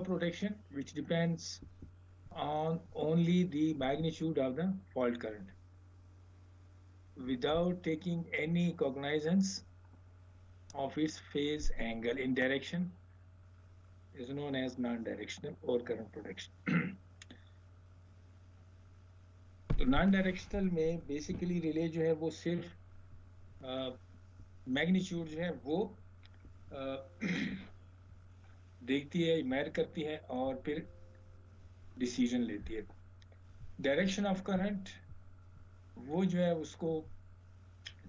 protection which depends on only the magnitude of the fault current without taking any cognizance of its phase angle in direction is known as non-directional overcurrent protection. तो non directional में basically relay जो है वो सिर्फ magnitude जो है वो देखती है, मैर करती है और फिर डिसीजन लेती है. डायरेक्शन ऑफ करंट वो जो है उसको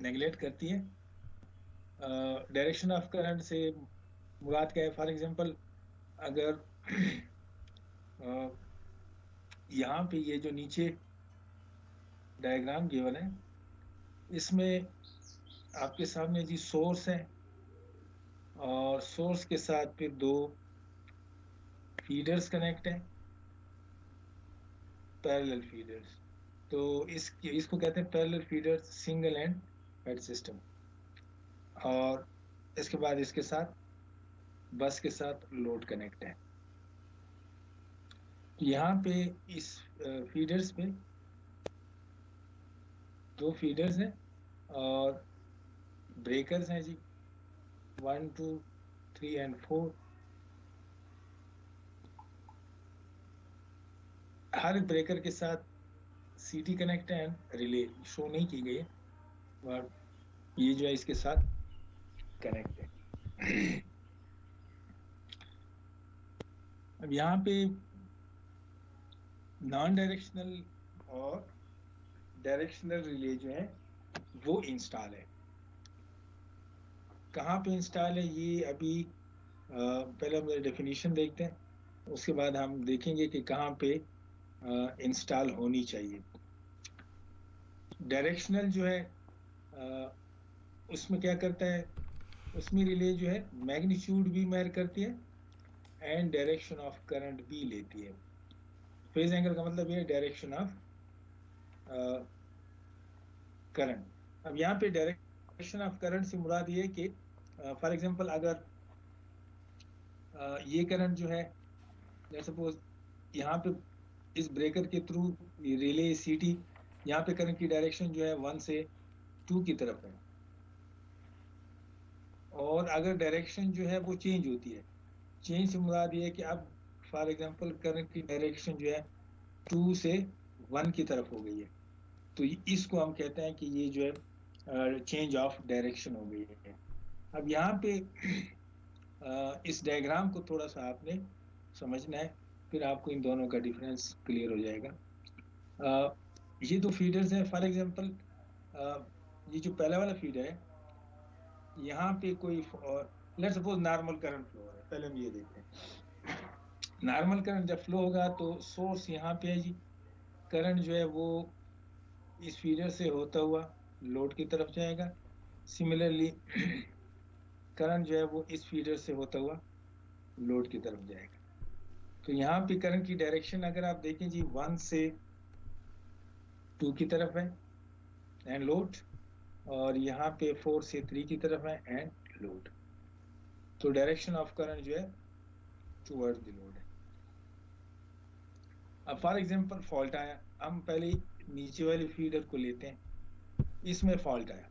नेगलेक्ट करती है. डायरेक्शन ऑफ करंट से मुराद क्या है? फॉर एग्जांपल अगर यहाँ पे ये जो नीचे डायग्राम गिवन है इसमें आपके सामने जी सोर्स है और सोर्स के साथ फिर दो फीडर्स कनेक्ट हैं, पैरेलल फीडर्स. तो इसको कहते हैं parallel feeder single and head system. और इसके बाद इसके साथ बस के साथ लोड कनेक्ट है. यहाँ पे इस फीडर्स पे दो फीडर्स हैं और ब्रेकर्स हैं जी 1, 2, 3 एंड 4. हर ब्रेकर के साथ सीटी कनेक्ट है एंड रिले शो नहीं की गई है और ये जो है इसके साथ कनेक्ट है. अब यहाँ पे नॉन डायरेक्शनल और डायरेक्शनल रिले जो है वो इंस्टॉल है. कहाँ पे इंस्टॉल है ये अभी पहले हम डेफिनेशन देखते हैं, उसके बाद हम देखेंगे कि कहाँ पे इंस्टॉल होनी चाहिए. डायरेक्शनल जो है उसमें क्या करता है, उसमें रिले जो है मैग्नीट्यूड भी मेजर करती है एंड डायरेक्शन ऑफ करंट भी लेती है. फेज एंगल का मतलब ये डायरेक्शन ऑफ करंट. अब यहाँ पे डायरेक्शन ऑफ करंट से मुराद ये है कि फॉर एग्जांपल अगर ये करंट जो है सपोज यहाँ पे इस ब्रेकर के थ्रू रिले सीटी, यहाँ पे करंट की डायरेक्शन जो है 1 से 2 की तरफ है और अगर डायरेक्शन जो है वो चेंज होती है, चेंज से मुराद ये है कि अब फॉर एग्जांपल करंट की डायरेक्शन जो है 2 से 1 की तरफ हो गई है, तो इसको हम कहते हैं कि ये जो है चेंज ऑफ डायरेक्शन हो गई है. अब यहाँ पे इस डायग्राम को थोड़ा सा आपने समझना है, फिर आपको इन दोनों का डिफरेंस क्लियर हो जाएगा. ये दो फीडर्स हैं. फॉर एग्जांपल ये जो पहला वाला फीडर है यहाँ पे कोई let's suppose normal current flow है. पहले हम ये देखते हैं. नॉर्मल करंट जब फ्लो होगा तो सोर्स यहाँ पे है जी, करंट जो है वो इस फीडर से होता हुआ लोड की तरफ जाएगा. सिमिलरली करंट जो है वो इस फीडर से होता हुआ लोड की तरफ जाएगा. तो यहाँ पे करंट की डायरेक्शन अगर आप देखें जी 1 से 2 की तरफ है एंड लोड, और यहाँ पे 4 से 3 की तरफ है एंड लोड. तो डायरेक्शन ऑफ करंट जो है टुवर्ड्स द लोड है. अब फॉर एग्जांपल फॉल्ट आया, हम पहले नीचे वाली फीडर को लेते हैं, इसमें फॉल्ट आया.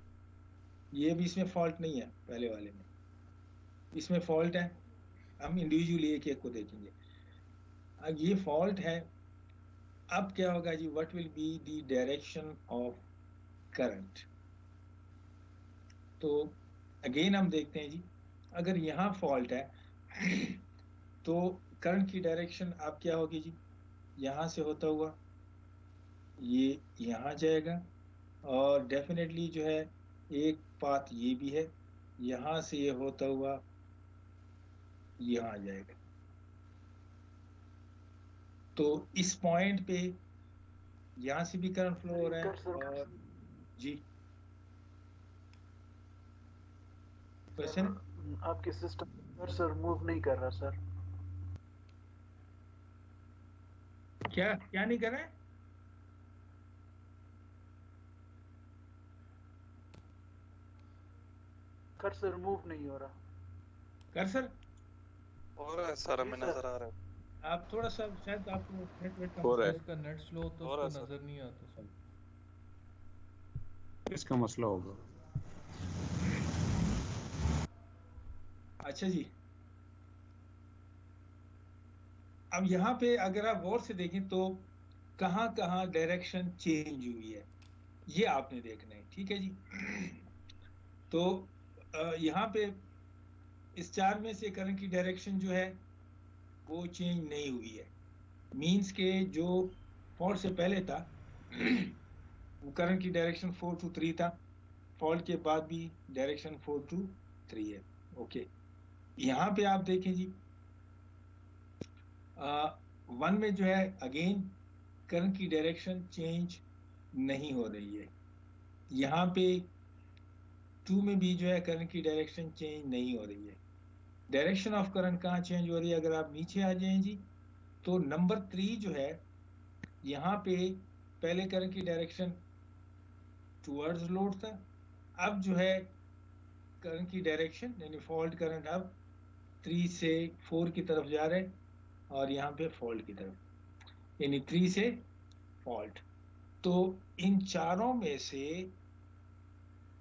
ये भी इसमें फॉल्ट नहीं है, पहले वाले में इसमें फॉल्ट है. हम इंडिविजुअली एक एक को देखेंगे. अब ये फॉल्ट है, अब क्या होगा जी, what will be the direction of current. तो अगेन हम देखते हैं जी, अगर यहाँ फॉल्ट है तो करंट की डायरेक्शन अब क्या होगी जी, यहाँ से होता हुआ ये यहाँ जाएगा और डेफिनेटली जो है एक पाथ ये भी है, यहाँ से ये होता हुआ यहाँ जाएगा. तो इस पॉइंट पे यहाँ से भी करंट फ्लो हो रहा है. और जी क्वेश्चन, आपके सिस्टम कर्सर मूव नहीं कर रहा सर. क्या नहीं कर रहा है? कर्सर मूव नहीं हो रहा. कर्सर हो रहा है सर, हमें नजर आ रहा है. आप थोड़ा सा शायद आपको नेट वेट का हो रहा मसला है। है। इसका नेट स्लो होता है हो रहा उसको है, नजर नहीं आता सर। इसका मसला होगा। अच्छा जी, अब यहाँ पे अगर आप गौर से देखें तो कहाँ कहाँ डायरेक्शन चेंज हुई है, ये आपने देखना है, ठीक है जी। तो यहाँ पे इस चार में से करंट की डायरेक्शन जो है वो चेंज नहीं हुई है। मींस के जो फॉल्ट से पहले था वो करंट की डायरेक्शन 4 to 3 था, फॉल्ट के बाद भी डायरेक्शन 4 to 3 है। ओके, यहाँ पे आप देखें जी, 1 में जो है अगेन करंट की डायरेक्शन चेंज नहीं हो रही है। यहाँ पे 2 में भी जो है करंट की डायरेक्शन चेंज नहीं हो रही है। डायरेक्शन ऑफ करंट कहाँ चेंज हो रही है? अगर आप नीचे आ जाएं जी, तो नंबर 3 जो है, यहाँ पे पहले करंट की डायरेक्शन टुवर्ड्स लोड था, अब जो है करंट की डायरेक्शन यानी फॉल्ट करंट अब 3 से 4 की तरफ जा रहे हैं, और यहाँ पे फॉल्ट की तरफ, यानी 3 से फॉल्ट। तो इन चारों में से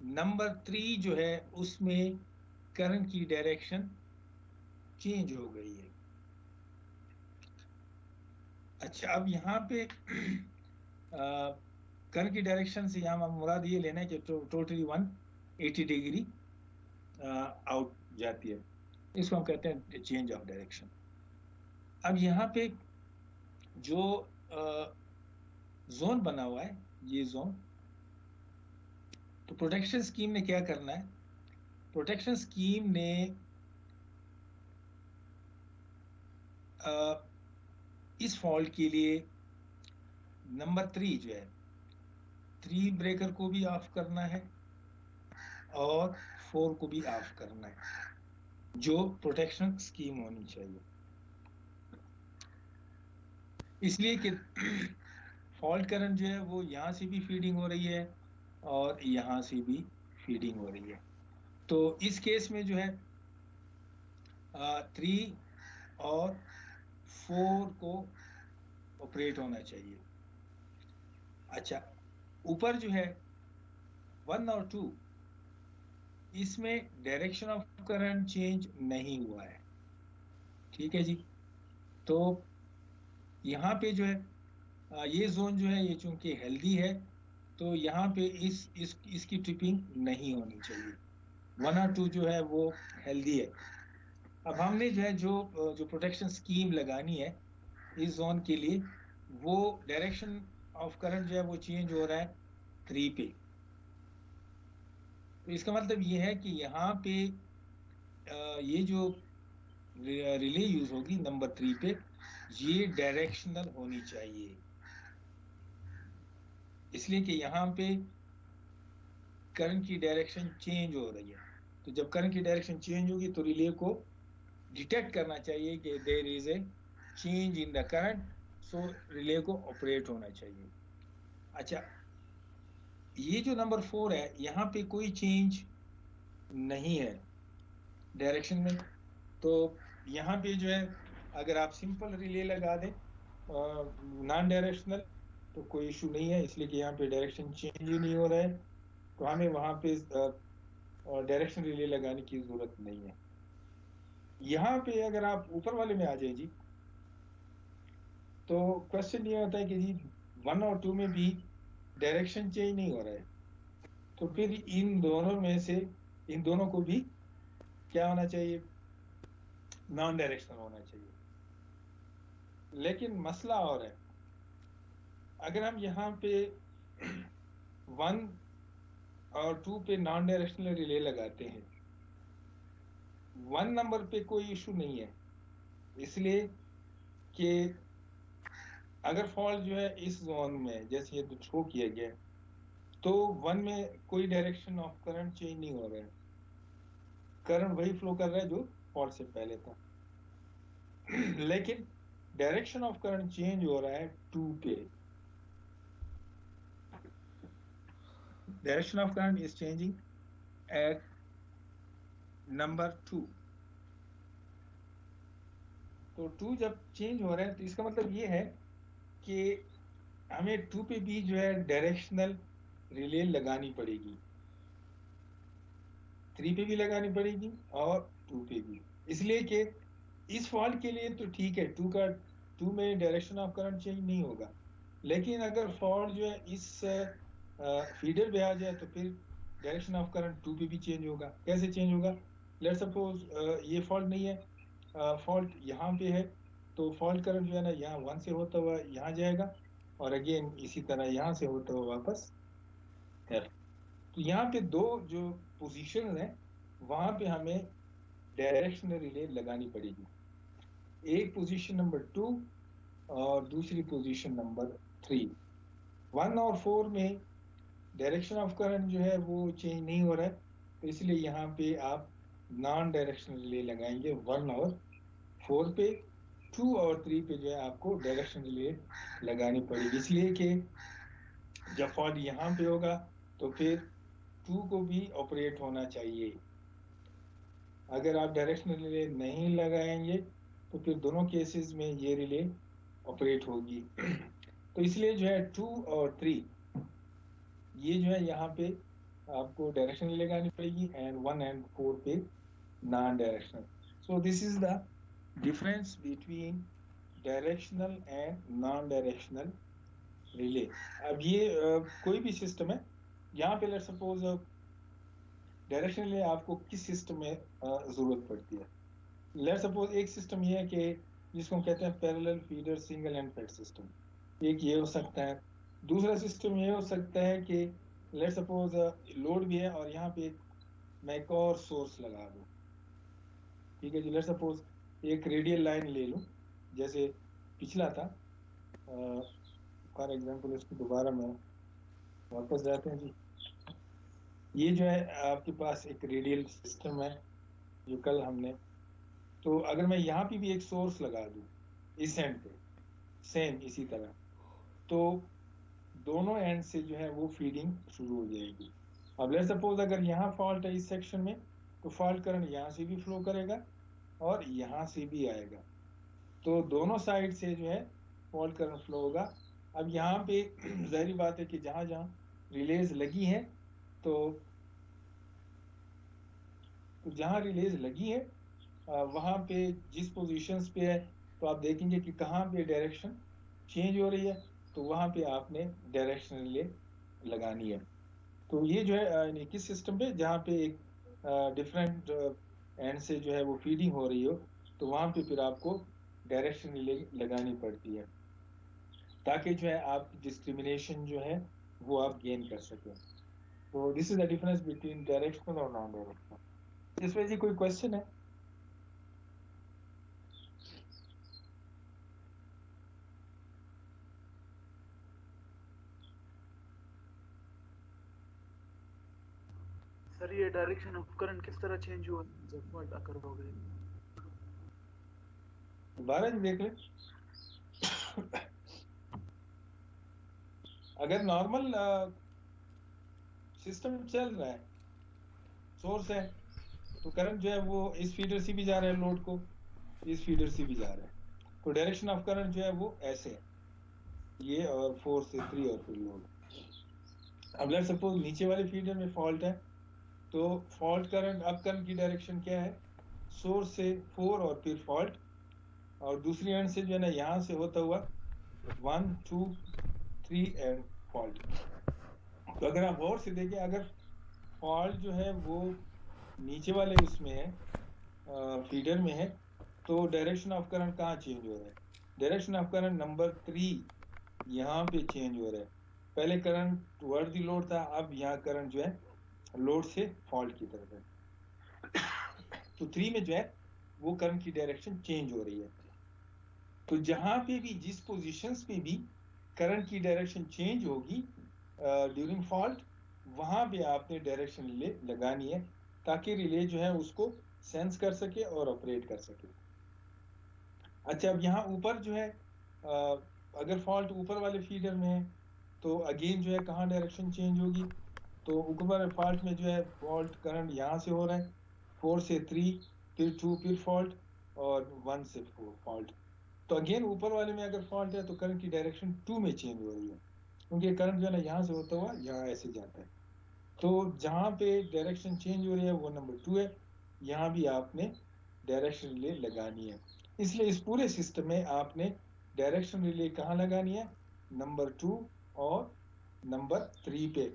नंबर 3 जो है उसमें करंट की डायरेक्शन चेंज हो गई है। अच्छा, अब यहाँ पे करंट की डायरेक्शन से यहाँ मुराद ये लेना है कि टोटली 180 डिग्री आउट जाती है, इसको हम कहते हैं चेंज ऑफ डायरेक्शन। अब यहाँ पे जो जोन बना हुआ है, ये जोन, तो प्रोटेक्शन स्कीम ने क्या करना है? प्रोटेक्शन स्कीम ने इस फॉल्ट के लिए नंबर 3 जो है, 3 ब्रेकर को भी ऑफ करना है और 4 को भी ऑफ करना है, जो प्रोटेक्शन स्कीम होनी चाहिए। इसलिए कि फॉल्ट करंट जो है वो यहाँ से भी फीडिंग हो रही है और यहाँ से भी फीडिंग हो रही है। तो इस केस में जो है 3 और 4 को ऑपरेट होना चाहिए। अच्छा, ऊपर जो है 1 और 2, इसमें डायरेक्शन ऑफ करंट चेंज नहीं हुआ है, ठीक है जी। तो यहाँ पे जो है ये जोन जो है ये चूंकि हेल्दी है, तो यहाँ पे इसकी ट्रिपिंग नहीं होनी चाहिए। 1 और 2 जो है वो हेल्दी है। अब हमने जो है जो प्रोटेक्शन स्कीम लगानी है इस जोन के लिए, वो डायरेक्शन ऑफ करंट जो है वो चेंज हो रहा है 3 पे। तो इसका मतलब ये है कि यहाँ पे ये जो रिले यूज होगी नंबर 3 पे, ये डायरेक्शनल होनी चाहिए, इसलिए कि यहाँ पे करंट की डायरेक्शन चेंज हो रही है। तो जब करंट की डायरेक्शन चेंज होगी तो रिले को डिटेक्ट करना चाहिए कि there is a change in the current, so relay को ऑपरेट होना चाहिए। अच्छा, ये जो नंबर 4 है, यहाँ पे कोई चेंज नहीं है डायरेक्शन में, तो यहाँ पे जो है अगर आप सिंपल रिले लगा दें नॉन डायरेक्शनल तो कोई इशू नहीं है, इसलिए कि यहाँ पे डायरेक्शन चेंज ही नहीं हो रहा है, तो हमें वहां पे डायरेक्शन रिले लगाने की जरूरत नहीं है। यहाँ पे अगर आप ऊपर वाले में आ जाए जी, तो क्वेश्चन ये होता है कि जी 1 और 2 में भी डायरेक्शन चेंज नहीं हो रहा है, तो फिर इन दोनों में से इन दोनों को भी क्या होना चाहिए? नॉन डायरेक्शनल होना चाहिए। लेकिन मसला और है, अगर हम यहाँ पे 1 और 2 पे नॉन डायरेक्शनल रिले लगाते हैं, 1 नंबर पे कोई इशू नहीं है, इसलिए कि अगर फॉल्ट जो है इस जोन में जैसे ये शो किया गया है, तो 1 में कोई डायरेक्शन ऑफ करंट चेंज नहीं हो रहा है, करंट वही फ्लो कर रहा है जो फॉल्ट से पहले था। लेकिन डायरेक्शन ऑफ करंट चेंज हो रहा है 2 पे। Direction of current is changing at number 2। तो 2 जब चेंज हो रहा है तो इसका मतलब ये है कि हमें 2 पे भी जो है डायरेक्शनल रिले लगानी पड़ेगी, 3 पे भी लगानी पड़ेगी और 2 पे भी। इसलिए कि इस फॉल्ट के लिए तो ठीक है, 2 में डायरेक्शन ऑफ करंट चेंज नहीं होगा, लेकिन अगर फॉल्ट जो है इस फीडर पे आ जाए तो फिर डायरेक्शन ऑफ करंट 2 पे भी चेंज होगा। कैसे चेंज होगा? लेट्स सपोज ये फॉल्ट नहीं है, फॉल्ट यहाँ पे है, तो फॉल्ट करंट जो है ना यहाँ 1 से होता हुआ यहाँ जाएगा और अगेन इसी तरह यहाँ से होता हुआ वापस F। तो यहाँ पे दो जो पोजीशन है वहां पे हमें डायरेक्शनल रिले लगानी पड़ेगी, एक पोजीशन नंबर 2 और दूसरी पोजीशन नंबर 3। 1 और 4 में डायरेक्शन ऑफ करंट जो है वो चेंज नहीं हो रहा है, तो इसलिए यहाँ पे आप नॉन डायरेक्शनल रिले लगाएंगे 1 और 4 पे। 2 और 3 पे जो है आपको डायरेक्शनल रिले लगानी पड़ेगी, इसलिए कि जब फॉल्ट यहाँ पे होगा तो फिर 2 को भी ऑपरेट होना चाहिए। अगर आप डायरेक्शनल रिले नहीं लगाएंगे तो फिर दोनों केसेस में ये रिले ऑपरेट होगी। तो इसलिए जो है 2 और 3 ये जो है यहाँ पे आपको डायरेक्शन रिले लगानी पड़ेगी एंड 1 एंड 4 पे non directional. So this is the difference between directional and non directional relay. अब ये कोई भी सिस्टम है, यहाँ पे लेट सपोज डायरेक्शन रिले आपको किस सिस्टम में जरूरत पड़ती है। लेट सपोज एक सिस्टम ये है कि जिसको हम कहते हैं parallel feeder single end fed system, एक ये हो सकता है। दूसरा सिस्टम ये हो सकता है कि लेट सपोज लोड भी है और यहाँ पे मैं एक और सोर्स लगा दूँ, ठीक है जी। लेट सपोज एक रेडियल लाइन ले लूँ जैसे पिछला था, फॉर एग्जांपल इसको दोबारा मैं वापस जाते हैं जी। ये जो है आपके पास एक रेडियल सिस्टम है जो कल हमने, तो अगर मैं यहाँ पे भी एक सोर्स लगा दूँ इस एंड पे सेम इसी तरह, तो दोनों एंड से जो है वो फीडिंग शुरू हो जाएगी। अब लेट्स सपोज अगर यहाँ फॉल्ट है इस सेक्शन में, तो फॉल्ट करंट यहाँ से भी फ्लो करेगा और यहाँ से भी आएगा, तो दोनों साइड से जो है फॉल्ट करंट फ्लो होगा। अब यहाँ पे जाहिर बात है कि जहाँ जहाँ रिलेज लगी है, तो जहाँ रिलेज लगी है वहाँ पे जिस पोजीशंस पे है, तो आप देखेंगे कि कहाँ पे डायरेक्शन चेंज हो रही है, तो वहाँ पे आपने डायरेक्शन रिले लगानी है। तो ये जो है किस सिस्टम पे जहाँ पे एक डिफरेंट एंड से जो है वो फीडिंग हो रही हो, तो वहाँ पे फिर आपको डायरेक्शन रिले लगानी पड़ती है ताकि जो है आपकी डिस्क्रिमिनेशन जो है वो आप गेन कर सकें। तो this is the difference between directional और नॉन डायरेक्शनल। इसमें जी कोई क्वेश्चन है? सर ये डायरेक्शन ऑफ करंट किस तरह चेंज हुआ जब फॉल्ट अकर हो गई? दोबारा जी देख ले। अगर नॉर्मल सिस्टम चल रहा है, सोर्स है, तो करंट जो है वो इस फीडर से भी जा रहा है लोड को, इस फीडर से भी जा रहा है, तो डायरेक्शन ऑफ करंट जो है वो ऐसे है, ये और 4 से 3 और फिर लोड। अब लेट्स सपोज नीचे वाले फीडर में फॉल्ट है, तो फॉल्ट करंट अप करंट की डायरेक्शन क्या है? सोर्स से 4 और फिर फॉल्ट, और दूसरी एंड से जो है ना यहाँ से होता हुआ 1 2 3 एंड फॉल्ट। तो अगर आप गौर से देखें, अगर फॉल्ट जो है वो नीचे वाले उसमें है, फीडर में है, तो डायरेक्शन ऑफ करंट कहाँ चेंज हो रहा है? डायरेक्शन ऑफ करंट नंबर 3 यहाँ पे चेंज हो रहा है। पहले करंट टुवर्ड द लोड था, अब यहाँ करंट जो है लोड से फॉल्ट की तरफ है। तो 3 में जो है वो करंट की डायरेक्शन चेंज हो रही है। तो जहां पे भी जिस पोजीशंस पे भी करंट की डायरेक्शन चेंज होगी ड्यूरिंग फॉल्ट, वहां पे आपने डायरेक्शन रिले लगानी है ताकि रिले जो है उसको सेंस कर सके और ऑपरेट कर सके। अच्छा, अब यहाँ ऊपर जो है अगर फॉल्ट ऊपर वाले फीडर में है, तो अगेन जो है कहाँ डायरेक्शन चेंज होगी? तो ऊपर वाले फॉल्ट में जो है फॉल्ट करंट यहाँ से हो रहा है 4 से 3 फिर 2 फिर फॉल्ट, और 1 से 4 फॉल्ट। तो अगेन ऊपर वाले में अगर फॉल्ट है तो करंट की डायरेक्शन 2 में चेंज हो रही है, क्योंकि करंट जो है ना यहाँ से होता हुआ यहाँ ऐसे जाता है। तो जहाँ पे डायरेक्शन चेंज हो रही है वो नंबर 2 है, यहाँ भी आपने डायरेक्शन रिले लगानी है। इसलिए इस पूरे सिस्टम में आपने डायरेक्शन रिले कहाँ लगानी है, नंबर 2 और नंबर 3 पे।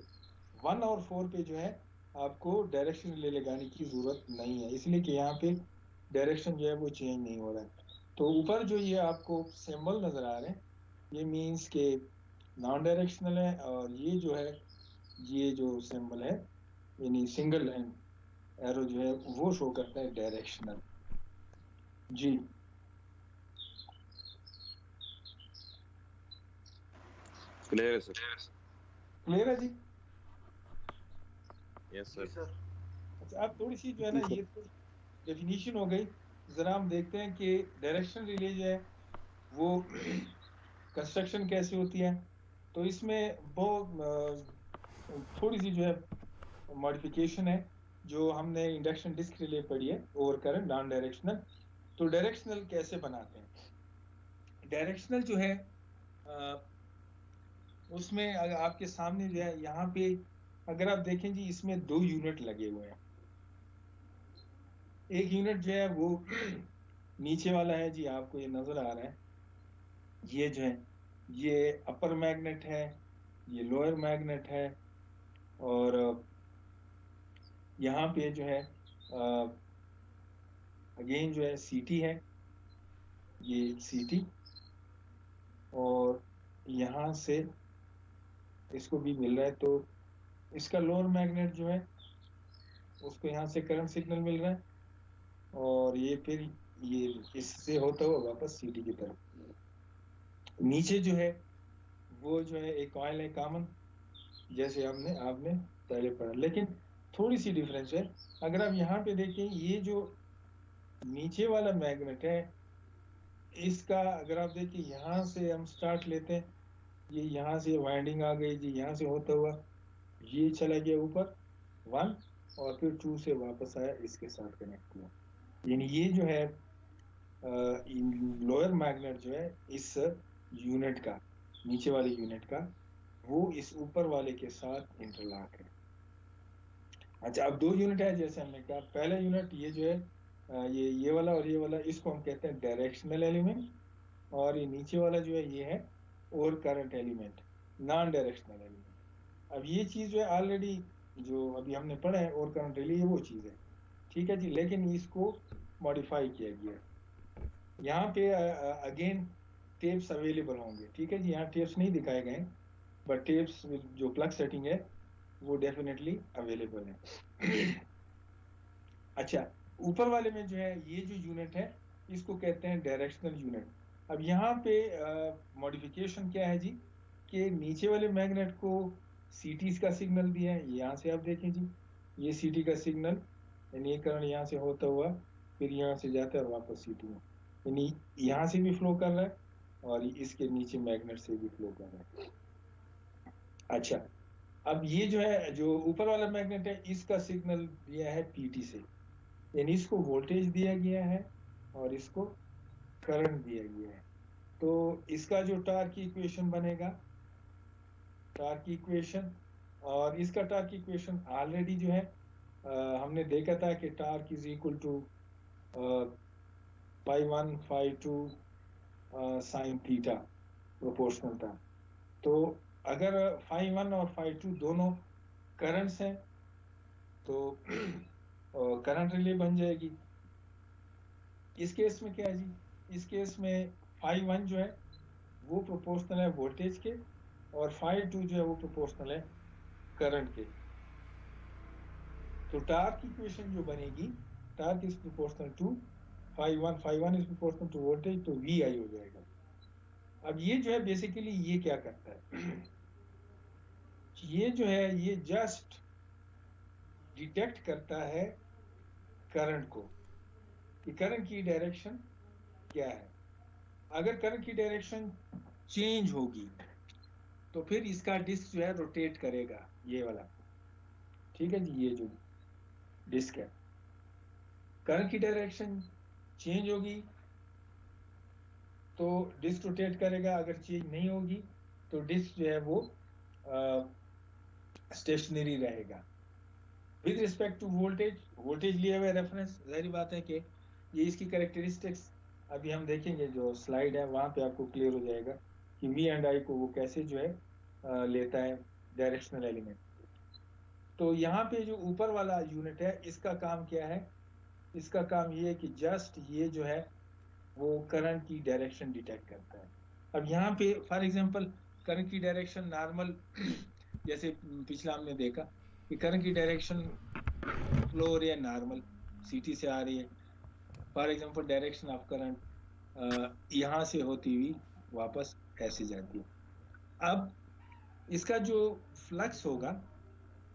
1 और 4 पे जो है आपको डायरेक्शन रिले लगाने की जरूरत नहीं है, इसलिए कि यहाँ पे डायरेक्शन जो है वो चेंज नहीं हो रहा है। तो ऊपर जो ये आपको सिंबल नजर आ रहे हैं, ये मीन्स के नॉन डायरेक्शनल है, और ये जो है, ये जो सिंबल है यानी सिंगल एरो जो है वो शो करता है डायरेक्शनल। जी क्लियर है सर? क्लियर है जी? यस जी सर। सर। अच्छा, अब थोड़ी सी जो है ना ये तो डेफिनेशन हो गई। जरा हम देखते हैं कि डायरेक्शन रिले जो है वो कंस्ट्रक्शन कैसे होती है। तो इसमें बहुत थोड़ी सी जो है मॉडिफिकेशन है जो हमने इंडक्शन डिस्क रिले पढ़ी है, ओवर करंट नॉन डायरेक्शनल। तो डायरेक्शनल कैसे बनाते हैं? डायरेक्शनल जो है उसमें आपके सामने जो है यहाँ पे अगर आप देखें जी, इसमें 2 यूनिट लगे हुए हैं। एक यूनिट जो है वो नीचे वाला है जी, आपको ये नजर आ रहा है। ये जो है ये अपर मैग्नेट है, ये लोअर मैग्नेट है, और यहाँ पे जो है अगेन जो है सीटी है, ये सीटी, और यहाँ से इसको भी मिल रहा है। तो इसका लोअर मैग्नेट जो है उसको यहाँ से करंट सिग्नल मिल रहा है, और ये फिर ये इससे होता हुआ वापस सीटी की तरफ। नीचे जो है वो जो है एक कॉइल है कॉमन, जैसे हमने आपने पहले पढ़ा, लेकिन थोड़ी सी डिफरेंस है। अगर आप यहाँ पे देखें, ये जो नीचे वाला मैग्नेट है इसका अगर आप देखें, यहाँ से हम स्टार्ट लेते हैं, ये यहाँ से वाइंडिंग आ गई जी, यहाँ से होता हुआ ये चला गया ऊपर 1, और फिर 2 से वापस आया, इसके साथ कनेक्ट हुआ। यानी ये जो है लोअर मैग्नेट जो है इस यूनिट का, नीचे वाले यूनिट का, वो इस ऊपर वाले के साथ इंटरलॉक है। अच्छा, अब 2 यूनिट है जैसे हमने कहा। पहला यूनिट ये जो है ये वाला और ये वाला, इसको हम कहते हैं डायरेक्शनल एलिमेंट, और ये नीचे वाला जो है ये है और current element, non directional element. अब ये चीज जो है ऑलरेडी जो अभी हमने पढ़ा है और करंट रिले, ये वो चीज है, ठीक है जी, लेकिन इसको मॉडिफाई किया गया है। यहाँ पे अगेन टेप्स अवेलेबल होंगे, ठीक है जी, यहाँ टेप्स नहीं दिखाए गए, बट टेप्स जो प्लग सेटिंग है वो डेफिनेटली अवेलेबल है। अच्छा, ऊपर वाले में जो है ये जो यूनिट है इसको कहते हैं डायरेक्शनल यूनिट। अब यहाँ पे मॉडिफिकेशन क्या है जी, कि नीचे वाले मैग्नेट को सीटीज का सिग्नल दिया है, यहाँ से आप देखें जी, ये सीटी का सिग्नल, यानी ये करंट यहाँ से होता हुआ फिर यहाँ से जाता है और वापस सीटी में, यानी यहाँ से भी फ्लो कर रहा है और इसके नीचे मैग्नेट से भी फ्लो कर रहा है। अच्छा, अब ये जो है जो ऊपर वाला मैग्नेट है इसका सिग्नल दिया है पीटी से, यानी इसको वोल्टेज दिया गया है और इसको करंट दिया गया है। तो इसका जो टार्क की इक्वेशन बनेगा, टार्क की इक्वेशन, और इसका टार्क की इक्वेशन ऑलरेडी जो है हमने देखा था कि torque is equal to phi1 phi2 sine theta proportional था। तो अगर phi1 और phi2 दोनों करंट्स हैं तो करंट रिले बन जाएगी। इस केस में क्या है जी, इस केस में phi1 जो है वो प्रोपोर्शनल है वोल्टेज के, और phi2 जो है वो प्रोपोर्शनल है करंट के। तो टार्क इक्वेशन जो बनेगी, torque is proportional to phi1 is proportional to voltage, तो vi हो जाएगा। अब ये जो है बेसिकली ये क्या करता है, ये जो है ये जस्ट डिटेक्ट करता है करंट को, कि करंट की डायरेक्शन क्या है। अगर करंट की डायरेक्शन चेंज होगी तो फिर इसका डिस्क जो है रोटेट करेगा, ये वाला, ठीक है जी, ये जो डिस्क है, करंट की डायरेक्शन चेंज होगी तो डिस्क रोटेट करेगा, अगर चेंज नहीं होगी तो डिस्क जो है वो स्टेशनरी रहेगा। विद रिस्पेक्ट टू वोल्टेज लिया हुआ रेफरेंस, जाहिर बात है कि ये इसकी कैरेक्टरिस्टिक्स अभी हम देखेंगे, जो स्लाइड है वहां पे आपको क्लियर हो जाएगा कि वी एंड आई को वो कैसे जो है लेता है डायरेक्शनल एलिमेंट। तो यहाँ पे जो ऊपर वाला यूनिट है इसका काम क्या है? इसका काम ये है कि जस्ट ये जो है वो करंट की डायरेक्शन डिटेक्ट करता है। अब यहाँ पे फॉर एग्जांपल करंट की डायरेक्शन नॉर्मल जैसे पिछला हमने देखा कि करंट की डायरेक्शन फ्लो हो रही है नॉर्मल सीटी से आ रही है। For example direction of current यहाँ से होती हुई वापस ऐसे जाती है। अब इसका जो फ्लक्स होगा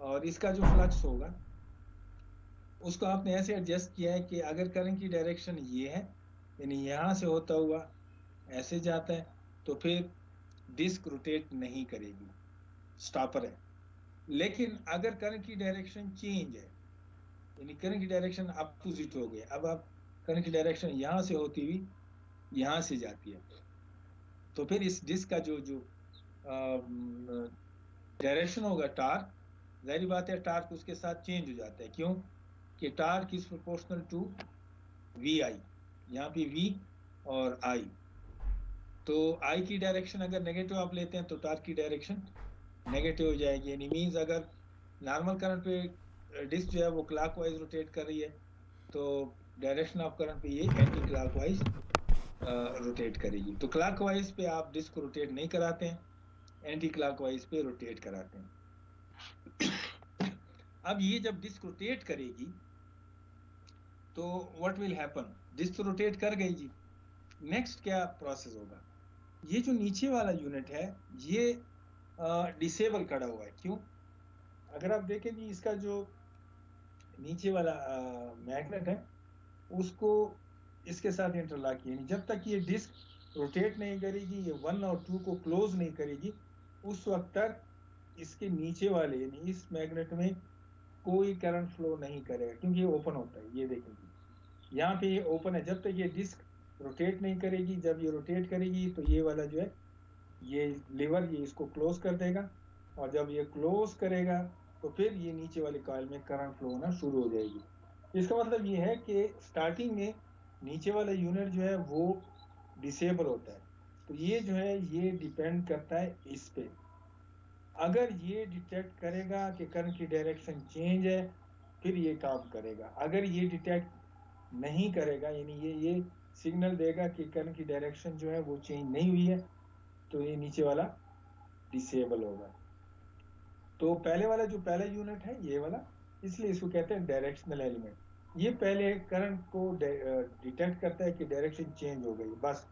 और इसका जो फ्लक्स होगा उसको आपने ऐसे एडजस्ट किया है कि अगर करंट की डायरेक्शन ये है, यानी यहाँ से होता हुआ ऐसे जाता है, तो फिर डिस्क रोटेट नहीं करेगी, स्टॉपर है। लेकिन अगर करंट की डायरेक्शन चेंज है, यानी करंट की डायरेक्शन अपोजिट हो गई, अब आप करंट की डायरेक्शन यहाँ से होती हुई यहाँ से जाती है, तो फिर इस डिस्क का जो जो डायरेक्शन होगा टार्क, जाहिर बात है टार्क उसके साथ चेंज हो जाता है। क्यों? कि torque is proportional to V I, यहाँ पे वी और आई, तो आई की डायरेक्शन अगर नेगेटिव आप लेते हैं तो टार्क की डायरेक्शन नेगेटिव हो जाएगी। यानी मीन्स अगर नॉर्मल करंट पे डिस्क जो है वो क्लॉकवाइज रोटेट कर रही है तो डायरेक्शन ऑफ करंट पे ये एंटी क्लॉकवाइज रोटेट करेगी। तो क्लॉकवाइज पे आप डिस्क को रोटेट नहीं कराते हैं, एंटी क्लॉकवाइज पे रोटेट कराते हैं। अब ये जब डिस्क रोटेट करेगी तो व्हाट विल हैपन? डिस्क तो रोटेट कर गई जी, नेक्स्ट क्या प्रोसेस होगा? ये जो नीचे वाला यूनिट है ये डिसेबल खड़ा हुआ है। क्यों? अगर आप देखें जी इसका जो नीचे वाला मैग्नेट है उसको इसके साथ इंटरलॉक किया, जब तक ये डिस्क रोटेट नहीं करेगी, ये 1 और 2 को क्लोज नहीं करेगी, उस वक्त तक इसके नीचे वाले यानी इस मैग्नेट में कोई करंट फ्लो नहीं करेगा, क्योंकि ये ओपन होता है। ये देखेंगे यहाँ पे ये ओपन है, जब तक ये डिस्क रोटेट नहीं करेगी। जब ये रोटेट करेगी तो ये वाला जो है ये लीवर ये इसको क्लोज कर देगा, और जब ये क्लोज करेगा तो फिर ये नीचे वाले कॉइल में करंट फ्लो होना शुरू हो जाएगी। इसका मतलब ये है कि स्टार्टिंग में नीचे वाला यूनिट जो है वो डिसेबल होता है। तो ये जो है ये डिपेंड करता है इस पे। अगर ये डिटेक्ट करेगा कि करंट की डायरेक्शन चेंज है फिर ये काम करेगा। अगर ये डिटेक्ट नहीं करेगा यानी ये सिग्नल देगा कि करंट की डायरेक्शन जो है वो चेंज नहीं हुई है, तो ये नीचे वाला डिसेबल होगा। तो पहले वाला जो पहला यूनिट है ये वाला, इसलिए इसको कहते हैं डायरेक्शनल एलिमेंट। ये पहले करंट को डिटेक्ट करता है कि डायरेक्शन चेंज हो गई, बस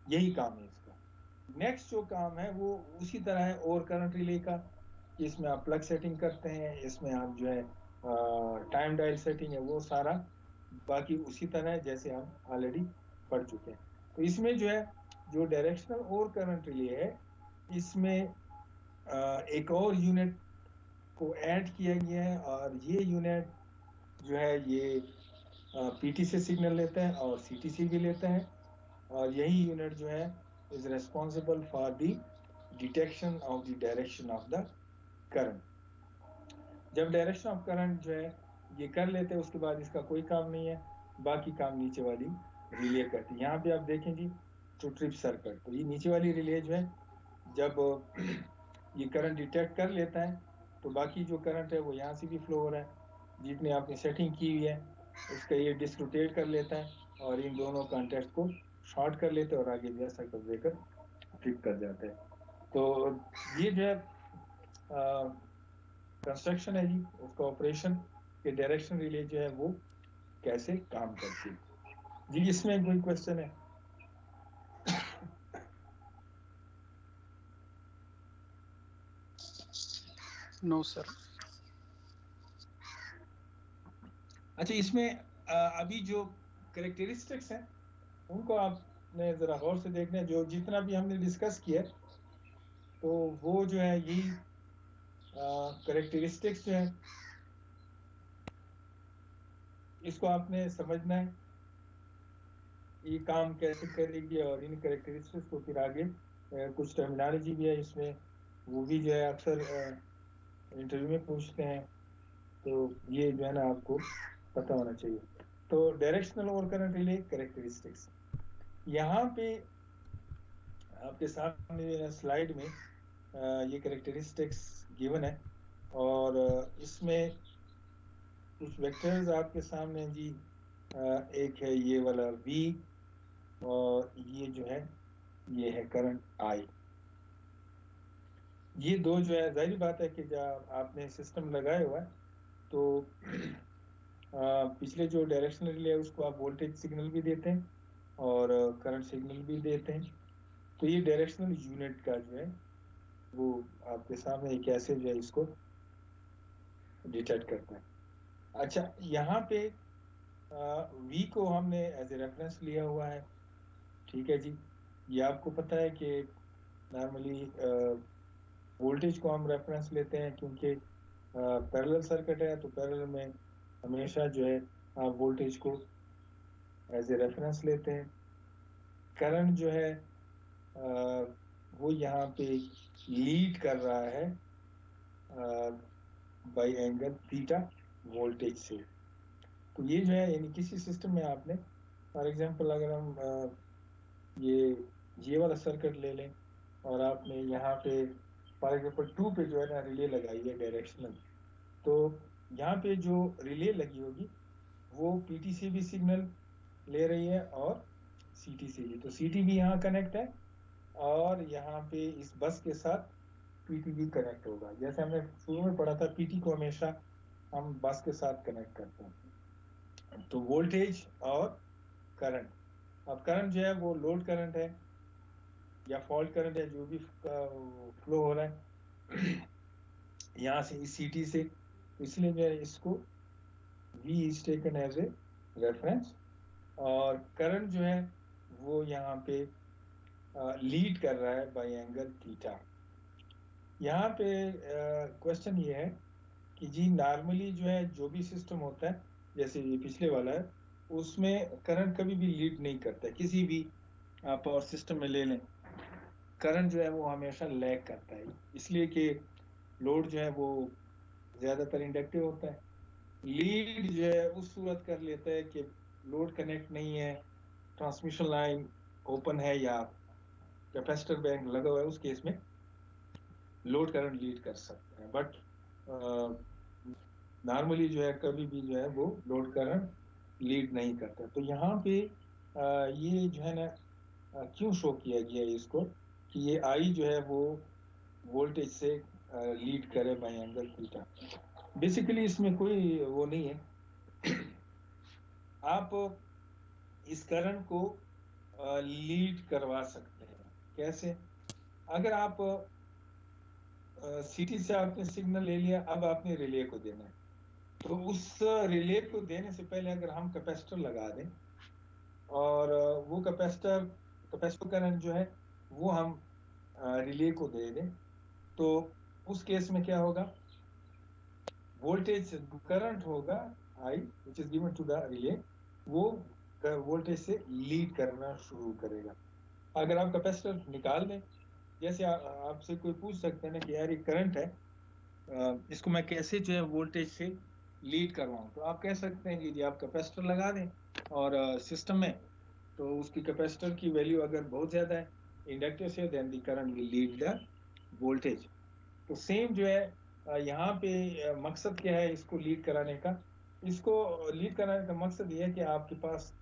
यही काम है इसका। नेक्स्ट जो काम है वो उसी तरह है और करंट रिले का, इसमें आप प्लग सेटिंग करते हैं, इसमें आप जो है टाइम डायल सेटिंग है, वो सारा बाकी उसी तरह है जैसे हम ऑलरेडी पढ़ चुके हैं। तो इसमें जो है जो डायरेक्शनल और करंट रिले है इसमें एक और यूनिट को ऐड किया गया है, और ये यूनिट जो है ये पीटी से सिग्नल लेता है और सीटीसी भी लेता है, और यही यूनिट जो है is responsible for the detection of the direction of the current. जब डायरेक्शन ऑफ करंट जो है ये कर लेते हैं उसके बाद इसका कोई काम नहीं है, बाकी काम नीचे वाली रिले करती है। यहाँ पे आप देखें जी टू ट्रिप सर्किट, तो ये नीचे वाली रिले जो है जब ये करंट डिटेक्ट कर लेता है तो बाकी जो करंट है वो यहाँ से भी फ्लो हो रहा है, जितने आपने सेटिंग की हुई है उसका ये डिस्क रोटेट कर लेता है और इन दोनों कॉन्टैक्ट को शॉर्ट कर लेते हैं और आगे जो सर्किट ब्रेकर ट्रिप कर जाते हैं। तो ये जो है कंस्ट्रक्शन है जी उसका ऑपरेशन के डायरेक्शन रिले जो है वो कैसे काम करती है जी। इसमें कोई क्वेश्चन है? No sir. अच्छा, इसमें अभी जो कैरेक्टरिस्टिक्स हैं उनको आपने जरा गौर से देखना है। जो जितना भी हमने डिस्कस किया तो वो जो है यही कैरेक्टरिस्टिक्स जो है इसको आपने समझना है। ये काम कैसे करेगी और इन कैरेक्टरिस्टिक्स को फिर आगे कुछ टर्मिनोलॉजी भी है इसमें, वो भी जो है अक्सर इंटरव्यू में पूछते हैं, तो ये जो है ना आपको पता होना चाहिए। तो डायरेक्शनल और करंट रिले कैरेक्टरिस्टिक्स, यहाँ पे आपके सामने स्लाइड में ये कैरेक्टरिस्टिक्स गिवन है, और इसमें कुछ वेक्टर्स आपके सामने जी, एक है ये वाला V, और ये जो है ये है करंट I। ये दो जो है, जाहिर बात है कि जब आपने सिस्टम लगाया हुआ है तो पिछले जो डायरेक्शनल रिले है उसको आप वोल्टेज सिग्नल भी देते हैं और करंट सिग्नल भी देते हैं। तो ये डायरेक्शनल यूनिट का जो है वो आपके सामने एक ऐसे जो है इसको डिटेक्ट करता है। अच्छा, यहाँ पे V को हमने एज ए रेफरेंस लिया हुआ है, ठीक है जी। ये आपको पता है कि नॉर्मली वोल्टेज को हम रेफरेंस लेते हैं, क्योंकि पैरेलल सर्किट है, तो पैरेलल में हमेशा जो है आप वोल्टेज को एज ए रेफरेंस लेते हैं। करंट जो है वो यहाँ पे लीड कर रहा है बाय एंगल थीटा वोल्टेज से। तो ये जो है यानी किसी सिस्टम में आपने फॉर एग्जांपल अगर हम ये वाला सर्किट ले लें और आपने यहाँ पे फॉर एग्जांपल 2 पे जो है ना रिले लगाई है डायरेक्शनल, तो यहाँ पे जो रिले लगी होगी वो PT से भी सिग्नल ले रही है और CT से भी। तो CT भी यहाँ कनेक्ट है और यहाँ पे इस बस के साथ PT भी कनेक्ट होगा। जैसे हमने शुरू में पढ़ा था, PT को हमेशा हम बस के साथ कनेक्ट करते हैं। तो वोल्टेज और करंट, अब करंट जो है वो लोड करंट है या फॉल्ट करंट है, जो भी फ्लो हो रहा है यहाँ से इस CT से, इसलिए जो है इसको V is taken as a reference, और करंट जो है वो यहाँ पे लीड कर रहा है बाय एंगल थीटा। यहाँ पे क्वेश्चन ये है कि जी नॉर्मली जो है जो भी सिस्टम होता है, जैसे ये पिछले वाला है, उसमें करंट कभी भी लीड नहीं करता है। किसी भी आप पावर सिस्टम में ले लें, करंट जो है वो हमेशा लैग करता है, इसलिए कि लोड जो है वो ज़्यादातर इंडक्टिव होता है। लीड जो है उस सूरत कर लेता है कि लोड कनेक्ट नहीं है, ट्रांसमिशन लाइन ओपन है या कैपेसिटर बैंक लगा हुआ है, उस केस में लोड करंट लीड कर सकते हैं। बट नॉर्मली जो है कभी भी जो है वो लोड करंट लीड नहीं करता। तो यहाँ पे ये जो है ना क्यों शो किया गया है इसको कि ये I जो है वो वोल्टेज से लीड करे बाय एंगल थीटा। बेसिकली इसमें कोई वो नहीं है आप इस करंट को लीड करवा सकते हैं। कैसे? अगर आप CT से आपने सिग्नल ले लिया, अब आपने रिले को देना है, तो उस रिले को देने से पहले अगर हम कैपेसिटर लगा दें और वो कैपेसिटर करंट जो है वो हम रिले को दे दें, तो उस केस में क्या होगा, वोल्टेज करंट होगा I which is given to the relay, वो वोल्टेज से लीड करना शुरू करेगा। अगर आप कैपेसिटर निकाल दें, जैसे आपसे कोई पूछ सकते हैं ना कि यार ये करंट है, इसको मैं कैसे जो है वोल्टेज से लीड करवाऊं, तो आप कह सकते हैं कि जी आप कैपेसिटर लगा दें और सिस्टम में, तो उसकी कैपेसिटर की वैल्यू अगर बहुत ज़्यादा है इंडक्टर से, then the current will lead the voltage. तो सेम जो है यहाँ पे मकसद क्या है इसको लीड कराने का? इसको लीड कराने का मकसद ये है कि आपके पास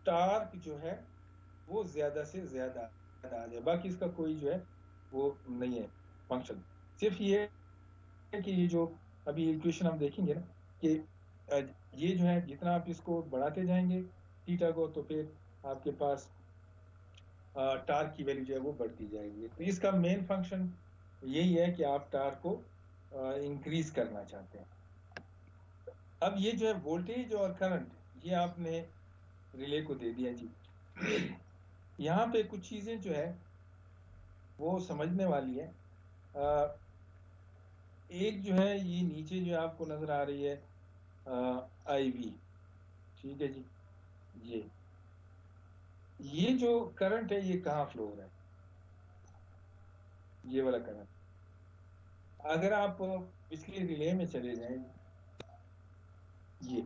टार्क जो है वो ज़्यादा से ज़्यादा आ जाए, बाकी इसका कोई जो है वो नहीं है फंक्शन। सिर्फ ये है कि ये जो अभी इक्वेशन हम देखेंगे ना कि ये जो है जितना आप इसको बढ़ाते जाएंगे थीटा को, तो फिर आपके पास टार्क की वैल्यू जो है वो बढ़ती जाएगी। तो इसका मेन फंक्शन यही है कि आप टार्क को इंक्रीज करना चाहते हैं। अब ये जो है वोल्टेज और करंट ये आपने रिले को दे दिया जी। यहाँ पे कुछ चीजें जो है वो समझने वाली है। एक जो है ये नीचे जो आपको नजर आ रही है IV, ठीक है जी, ये जो करंट है ये कहाँ फ्लो हो रहा है, ये वाला करंट। अगर आप पिछले रिले में चले जाएं, ये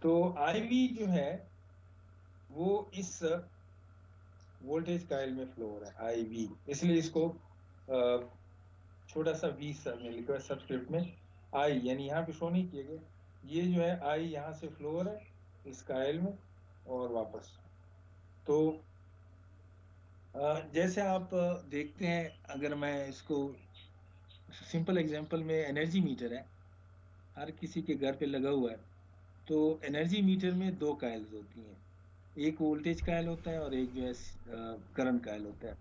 तो IV जो है वो इस वोल्टेज कॉइल में फ्लो हो रहा है, IV, इसलिए इसको छोटा सा V सब में लिखा है सबस्क्रिप्ट में I, यानी यहाँ पे शो नहीं किया गया। ये जो है I यहाँ से फ्लो हो रहा है इस कॉइल में और वापस। तो जैसे आप देखते हैं, अगर मैं इसको सिंपल एग्जांपल में, एनर्जी मीटर है, हर किसी के घर पे लगा हुआ है। तो एनर्जी मीटर में दो कॉइल्स होती हैं, एक वोल्टेज कॉइल होता है और एक जो है करंट कॉइल होता है।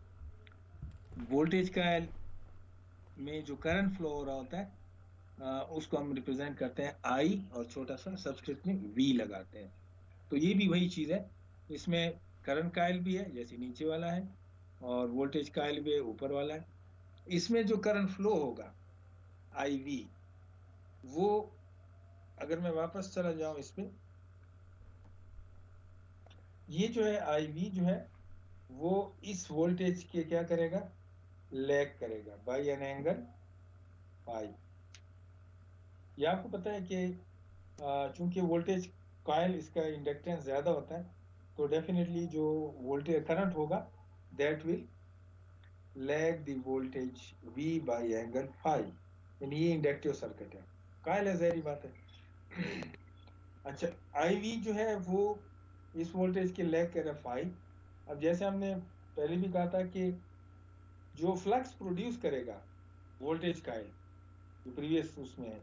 वोल्टेज कॉइल में जो करंट फ्लो हो रहा होता है उसको हम रिप्रेजेंट करते हैं I और छोटा सा सबस्क्रिप्ट में V लगाते हैं। तो ये भी वही चीज है, इसमें करंट कॉइल भी है जैसे नीचे वाला है और वोल्टेज कॉइल भी है ऊपर वाला है। इसमें जो करंट फ्लो होगा IV, वो अगर मैं वापस चला जाऊं इस पे, ये जो है IV जो है वो इस वोल्टेज के क्या करेगा, लैग करेगा बाय एन एंगल फाई। ये आपको पता है कि चूंकि वोल्टेज कॉइल इसका इंडक्टेंस ज्यादा होता है, तो डेफिनेटली जो वोल्टेज करंट होगा that will lag the voltage V by angle phi, यानी ये इंडक्टिव सर्किट है, कॉइल है, ज़ाहिर बात है। अच्छा, IV जो है वो इस वोल्टेज के लैग कर रहा है फाई। अब जैसे हमने पहले भी कहा था कि जो फ्लक्स प्रोड्यूस करेगा वोल्टेज कॉइल जो प्रीवियस उसमें है,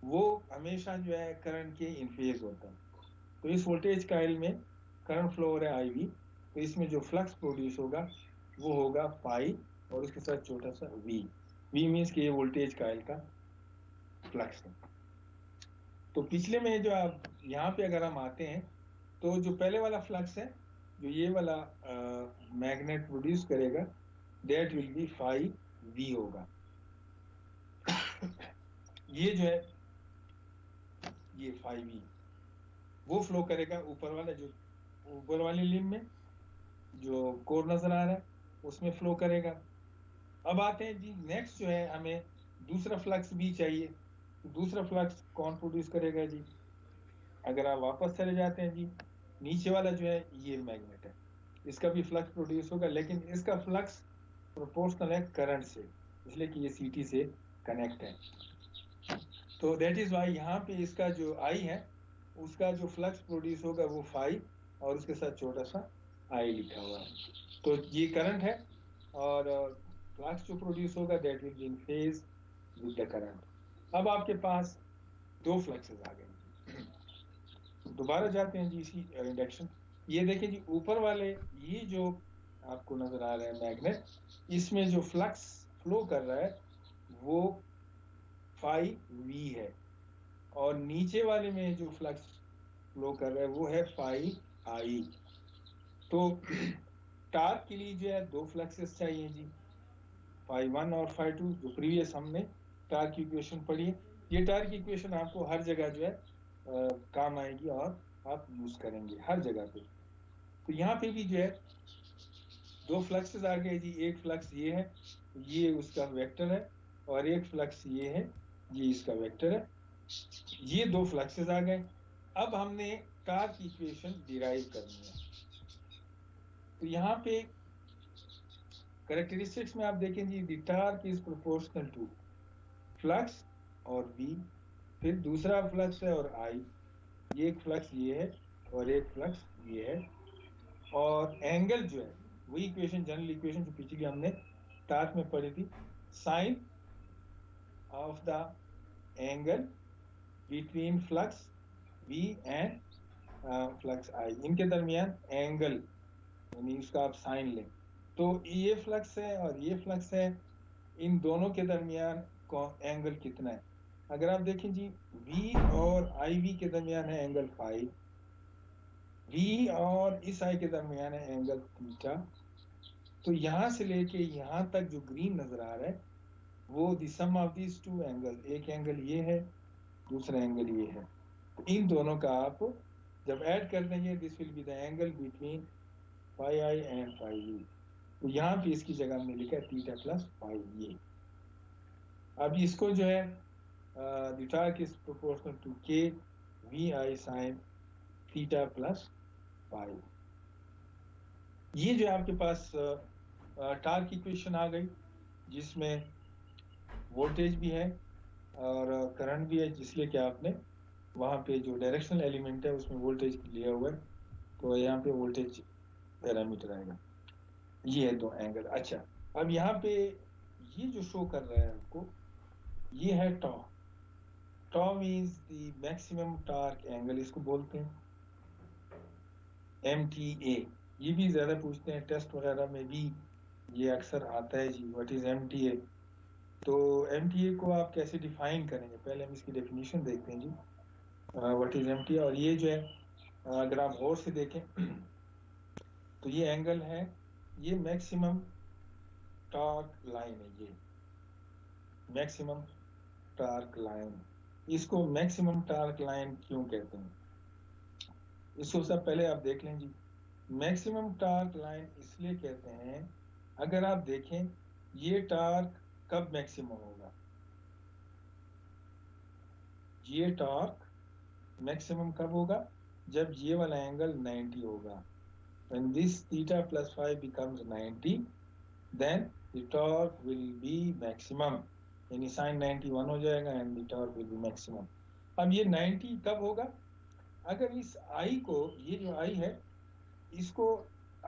वो हमेशा जो है करंट के इन फेज होता है। तो इस वोल्टेज कॉइल में करंट फ्लो हो रहा है IV, तो इसमें जो फ्लक्स प्रोड्यूस होगा वो होगा फाई और उसके साथ छोटा सा V मीन्स कि ये वोल्टेज कॉइल का फ्लक्स है। तो पिछले में जो आप यहाँ पे अगर हम आते हैं, तो जो पहले वाला फ्लक्स है जो ये वाला मैग्नेट प्रोड्यूस करेगा that will be phi V होगा। ये जो है ये फाई V वो फ्लो करेगा ऊपर वाला, जो ऊपर वाली लिम्ब में जो कोर नजर आ रहा है उसमें फ्लो करेगा। अब आते हैं जी नेक्स्ट जो है, हमें दूसरा फ्लक्स भी चाहिए। तो दूसरा फ्लक्स कौन प्रोड्यूस करेगा जी, अगर आप वापस चले जाते हैं जी, नीचे वाला जो है ये मैग्नेट है, इसका भी फ्लक्स प्रोड्यूस होगा, लेकिन इसका फ्लक्स प्रोपोर्शनल है करंट से, इसलिए कि ये CT से कनेक्ट है। तो दैट इज वाई यहाँ पे इसका जो I है उसका जो फ्लक्स प्रोड्यूस होगा वो फाई और उसके साथ छोटा सा I लिखा हुआ है। तो ये करंट है और फ्लक्स जो प्रोड्यूस होगा that will be in phase with the current. अब आपके पास दो फ्लक्सेस आ गए। दोबारा जाते हैं जी इसी इंडक्शन। ये देखें जी ऊपर वाले ये जो आपको नजर आ रहा है मैग्नेट, इसमें जो फ्लक्स फ्लो कर रहा है वो फाई V है और नीचे वाले में जो फ्लक्स फ्लो कर रहा है वो है फाई I। तो टार्क के लिए जो है दो फ्लक्सेस चाहिए जी, फाई 1 और फाई 2, जो प्रीवियस हमने टार्क की इक्वेशन पढ़ी है। ये टार्क की इक्वेशन आपको हर जगह जो है काम आएगी और आप यूज करेंगे हर जगह पे। तो यहाँ पे भी जो है दो फ्लक्सेस आ गए जी, एक फ्लक्स ये है, ये उसका वेक्टर है, और एक फ्लक्स ये है, ये इसका वेक्टर है। ये दो फ्लक्सेस आ गए। अब हमने टार्क की इक्वेशन डिराइव करनी है। तो यहाँ पे कैरेक्टरिस्टिक्स में आप देखें जी, the torque is proportional to flux और V, फिर दूसरा फ्लक्स है और I, ये एक फ्लक्स ये है और एक फ्लक्स ये है, और एंगल जो है वही इक्वेशन, जनरल इक्वेशन जो पिछली हमने टार्क में पढ़ी थी, sine of the angle between flux V and flux I, इनके दरमियान एंगल यानी उसका आप साइन लें। तो ये फ्लक्स है और ये फ्लक्स है, इन दोनों के दरमियान एंगल कितना है। अगर आप देखें जी V और IV के दरमियान है एंगल फाई, V और इस I के दरमियान है एंगल थीटा। तो यहां से लेके यहां तक जो ग्रीन नजर आ रहा है वो the sum of these two angle, एक एंगल ये है दूसरा एंगल ये है, तो इन दोनों का आप जब ऐड कर देंगे this will be the angle between phi I and phi V. तो यहाँ पे इसकी जगह हमने लिखा है थीटा प्लस फाई ये। अब इसको जो है the torque is proportional to K V I sine theta plus phi. ये जो है आपके पास टार्क इक्वेशन आ गई, जिसमें वोल्टेज भी है और करंट भी है, जिसलिए कि आपने वहाँ पे जो डायरेक्शनल एलिमेंट है उसमें वोल्टेज लिया हुआ है, तो यहाँ पे वोल्टेज पैरामीटर आएगा। ये है दो एंगल। अच्छा, अब यहाँ पे ये जो शो कर रहा है आपको, ये है tau. Tau means the maximum torque angle, इसको बोलते हैं MTA। ये भी ज़्यादा पूछते हैं टेस्ट वगैरह में भी, ये अक्सर आता है जी, व्हाट इज MTA। तो MTA को आप कैसे डिफाइन करेंगे, पहले हम इसकी डेफिनेशन देखते हैं जी, व्हाट इज MTA। और ये जो है अगर आप गौर से देखें तो ये एंगल है, ये मैक्सिमम टार्क लाइन है, ये मैक्सिमम टार्क लाइन। इसको मैक्सिमम टार्क लाइन क्यों कहते हैं, इसको सब पहले आप देख लें जी। मैक्सिमम टार्क लाइन इसलिए कहते हैं, अगर आप देखें ये टार्क कब मैक्सिमम होगा, ये टार्क मैक्सिमम कब होगा, जब ये वाला एंगल 90 होगा। When this theta plus phi becomes 90, then the torque will be maximum, यानी sin 91 हो जाएगा and the torque will be maximum। अब ये 90 कब होगा, अगर इस I को, ये जो I है, इसको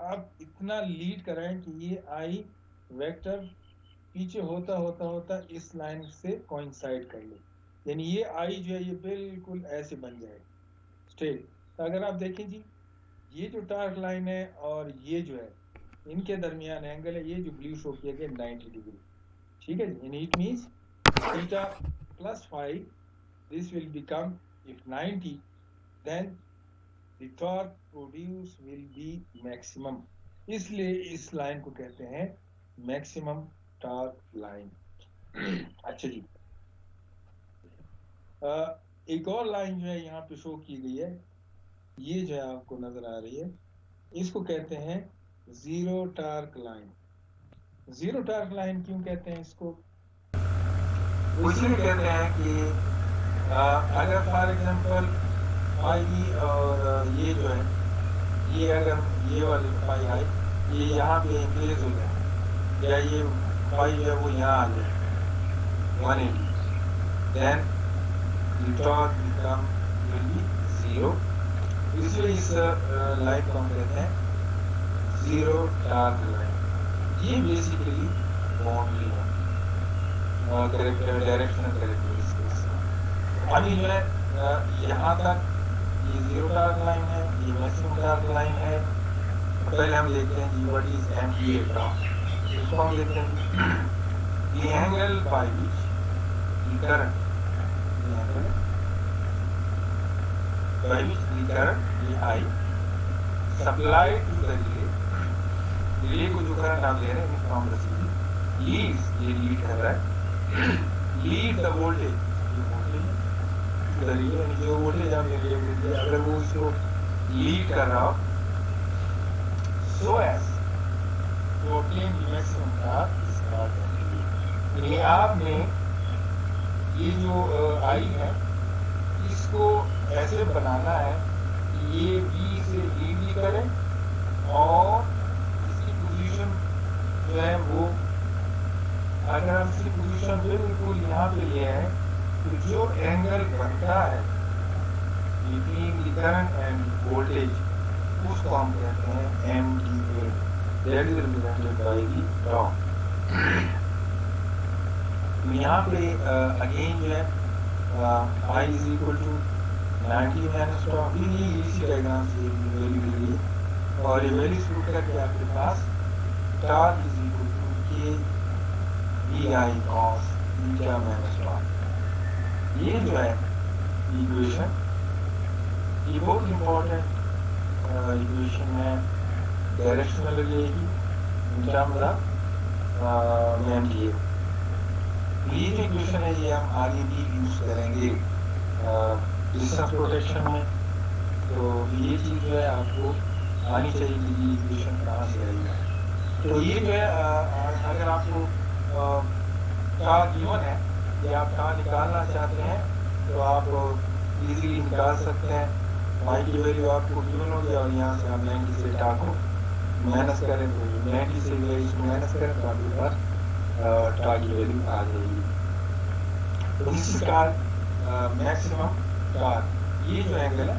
आप इतना लीड कराएं कि ये I वेक्टर पीछे होता होता होता इस लाइन से कोइंसाइड कर ले, यानी ये I जो है ये बिल्कुल ऐसे बन जाए स्ट्रेट। तो अगर आप देखें जी, ये जो टार्क लाइन है और ये जो है, इनके दरमियान एंगल है, ये जो ब्लू शो किया गया 90 डिग्री, ठीक है जी। It means theta plus phi, this will become, if 90, then the torque produce will be maximum, इसलिए इस लाइन को कहते हैं मैक्सिमम टार्क लाइन। अच्छा जी, एक और लाइन जो है यहाँ पे शो की गई है, ये जो है आपको नजर आ रही है, इसको कहते हैं zero torque line. Zero torque line क्यों कहते हैं इसको, इसलिए कहते हैं कि अगर फॉर एग्जांपल फाई और ये जो है, ये अगर ये वाली फाई आई ये यहाँ पे इंक्रीज हो जाए, या ये फाई जो है वो यहाँ आ जाए 180, then the torque become will be zero. इसलिए इस लाइन को हम कहते हैं जीरो टार्क लाइन। ये बेसिकली बाउंड्री है डायरेक्शनल कैरेक्टरिस्टिक्स। अभी जो है यहाँ तक ये जीरो टार्क लाइन है, ये मैक्सिमम टार्क लाइन है। पहले हम देखते हैं जी व्हाट इज MTA टॉर्क, इसको हम देखते हैं the angle by which the current, by which the current I supplied to the relay को जो करंट आप ले रहे हैं फ्रॉम द सीरीज, लीड्स, ये लीड कर रहा है, लीड द वोल्टेज, जो रिले जो वोल्टेज आप ले रहे हैं, अगर वो इसको लीड कर रहा हो, so as to obtain the maximum torque is called MTA। यानी आपने ये जो I है इसको ऐसे बनाना है कि ये B से लीड भी करे और इसकी पोजीशन जो है वो, अगर हम इसकी पोजीशन बिल्कुल यहाँ पे लिए हैं, तो जो एंगल बनता है between the current end voltage, उसको हम कहते हैं MTA, that is represented by the torque. यहाँ पे अगेन जो है I is equal to 90 minus tau, ये इसी डायग्राम से वैल्यू मिल गई, और ये वैल्यू पुट करके आपके पास torque is equal to K V I cos theta minus tau। ये जो है इक्वेशन, ये बहुत इंपॉर्टेंट इक्वेशन है डायरेक्शनल रिले की इन टर्म्स ऑफ MTA। ये जो इक्वेशन है ये हम आगे भी यूज करेंगे डिस्टेंस प्रोटेक्शन में, तो ये चीज़ जो है आपको आनी चाहिए कि ये इक्वेशन कहाँ से आई। तो ये जो है अगर आपको टार गिवन है या आप टार निकालना चाहते हैं तो आप इजीली निकाल सकते हैं। y की वैल्यू आपको गिवन होगी और यहाँ से आप 90 से टार को माइनस करें तो 90 से इसको माइनस करें तो आपके पास टार की वैल्यू आ जाएगी। तो दिस इज कॉल्ड मैक्सिमम टार। ये जो एंगल है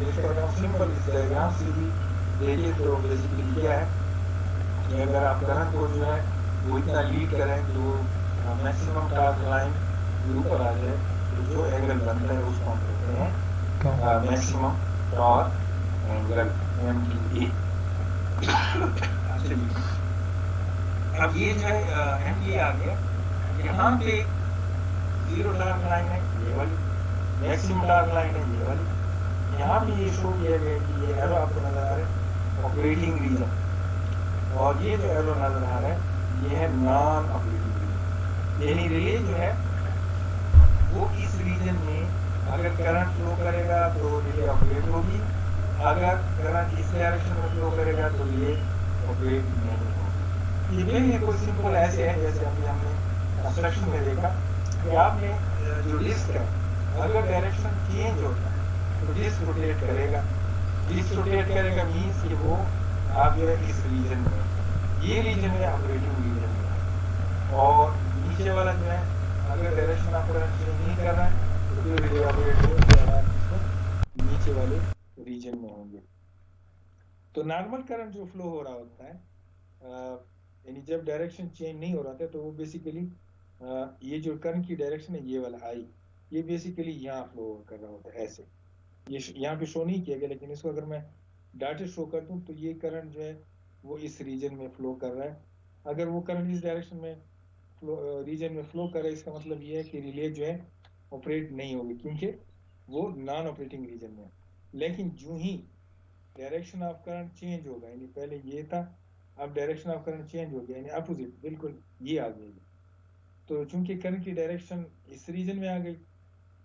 इसका अगर हम सिंपल इस डायग्राम से भी देखें तो बेसिकली क्या है कि अगर आप करंट को जो है वो इतना लीड करें तो मैक्सिमम टार्क लाइन ऊपर आ जाए तो जो एंगल बनता है उसको हम कहते हैं मैक्सिमम टॉर्क एंगल MTA। अब ये जो है MTA आ गया। यहाँ पे जीरो टार्क लाइन है ये वाली, मैक्सिमम टार्क लाइन है ये वाली। यहाँ पे ये शो किया गया कि ये एरो आपको नजर आ रहा है ऑपरेटिंग रीजन, और ये जो एरो नजर आ रहा है ये है नॉन ऑपरेटिंग रीजन। यानी रिले जो है वो इस रीजन में अगर करंट फ्लो करेगा तो रिले ऑपरेट होगी, अगर करंट इस डायरेक्शन में फ्लो करेगा तो रिले ऑपरेट नहीं होगी। ये भी कोई सिंपल ऐसे है जैसे हमने कंस्ट्रक्शन में देखा कि आपने जो डिस्क है अगर डायरेक्शन चेंज होता है तो डिस्क रोटेट करेगा। डिस्क रोटेट करेगा मीन्स कि वो आप जो है इस रीजन में, ये रीजन है ऑपरेटिंग रीजन में, और नीचे वाला जो है अगर डायरेक्शन आप करंट चेंज नहीं कर रहे हैं तो फिर रिले ऑपरेट नीचे वाले रीजन में होंगे। तो नॉर्मल करंट जो फ्लो हो रहा होता है यानी जब डायरेक्शन चेंज नहीं हो रहा था तो वो बेसिकली ये जो करंट की डायरेक्शन है ये वाला आई, ये बेसिकली यहाँ फ्लो कर रहा होता है ऐसे। ये यहाँ पे शो नहीं किया गया लेकिन इसको अगर मैं डाटा शो कर दूं तो ये करंट जो है वो इस रीजन में फ्लो कर रहा है। अगर वो करंट इस डायरेक्शन में रीजन में फ्लो कर रहा है इसका मतलब ये है कि रिले जो है ऑपरेट नहीं होगी क्योंकि वो नॉन ऑपरेटिंग रीजन में है। लेकिन जो ही डायरेक्शन ऑफ करंट चेंज होगा, यानी पहले ये था अब डायरेक्शन ऑफ करंट चेंज हो गया यानी अपोजिट बिल्कुल ये आ गई, तो चूंकि करंट की डायरेक्शन इस रीजन में आ गई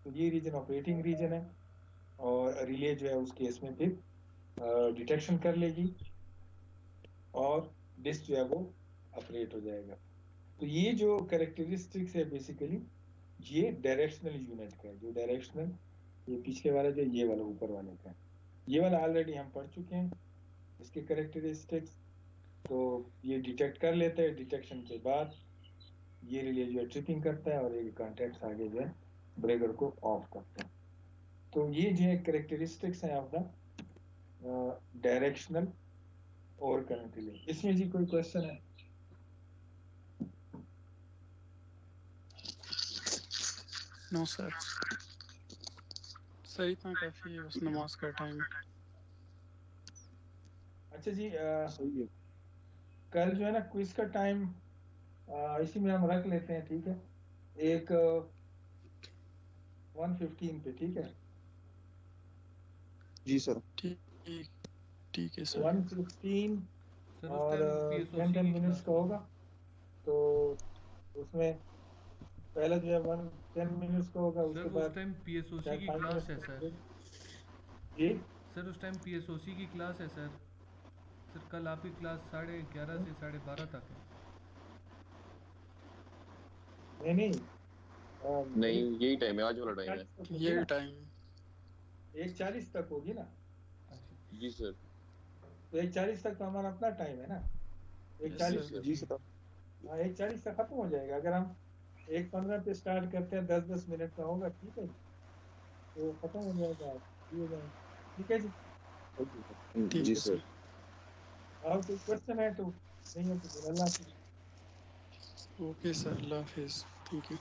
तो ये रीजन ऑपरेटिंग रीजन है और रिले जो है उस केस में फिर डिटेक्शन कर लेगी और डिस्क जो है वो ऑपरेट हो जाएगा। तो ये जो कैरेक्टरिस्टिक्स है बेसिकली ये डायरेक्शनल यूनिट का है। जो डायरेक्शनल ये पिछले वाला जो ये वाला ऊपर वाले का, ये वाला ऑलरेडी हम पढ़ चुके हैं इसके कैरेक्टरिस्टिक्स। तो ये डिटेक्ट कर लेते हैं, डिटेक्शन के बाद ये रिले जो है ट्रिपिंग करता है और ये कॉन्टैक्ट्स आगे जो है ब्रेकर को ऑफ करता है। तो ये जो है कैरेक्टरिस्टिक्स हैं ऑफ द डायरेक्शनल और करंट रिले। इसमें जी कोई क्वेश्चन है? नो सर, सही था काफी है बस नमाज का टाइम। अच्छा जी कल जो है ना क्विज का टाइम इसी में हम रख लेते हैं, ठीक है? एक 1:15 पे, ठीक है? जी सर। ठीक है सर। 1:15 और 10 मिनट्स का होगा। तो उसमें पहला जो है 10 मिनट्स का होगा, उसके बाद उस टाइम पीएसओसी की क्लास है सर। जी सर उस टाइम पीएसओसी की क्लास है सर। सर कल आपकी क्लास 11:30 से 12:30 तक है। नहीं नहीं यही टाइम है, आज वाला टाइम है। ये टाइम 1:40 तक होगी ना? जी सर। तो 1:40 तक तो हमारा अपना टाइम है ना? 1:40 जी सर। हाँ 1:40 तक खत्म हो जाएगा। अगर हम 1:15 पे स्टार्ट करते हैं 10-10 मिनट का होगा, ठीक है? तो खत्म हो जाएगा, ठीक है जी? जी सर। और कोई क्वेश्चन है तो नहीं है तो अल्लाह हाफिज़। ओके सर, अल्लाह हाफिज़, थैंक यू।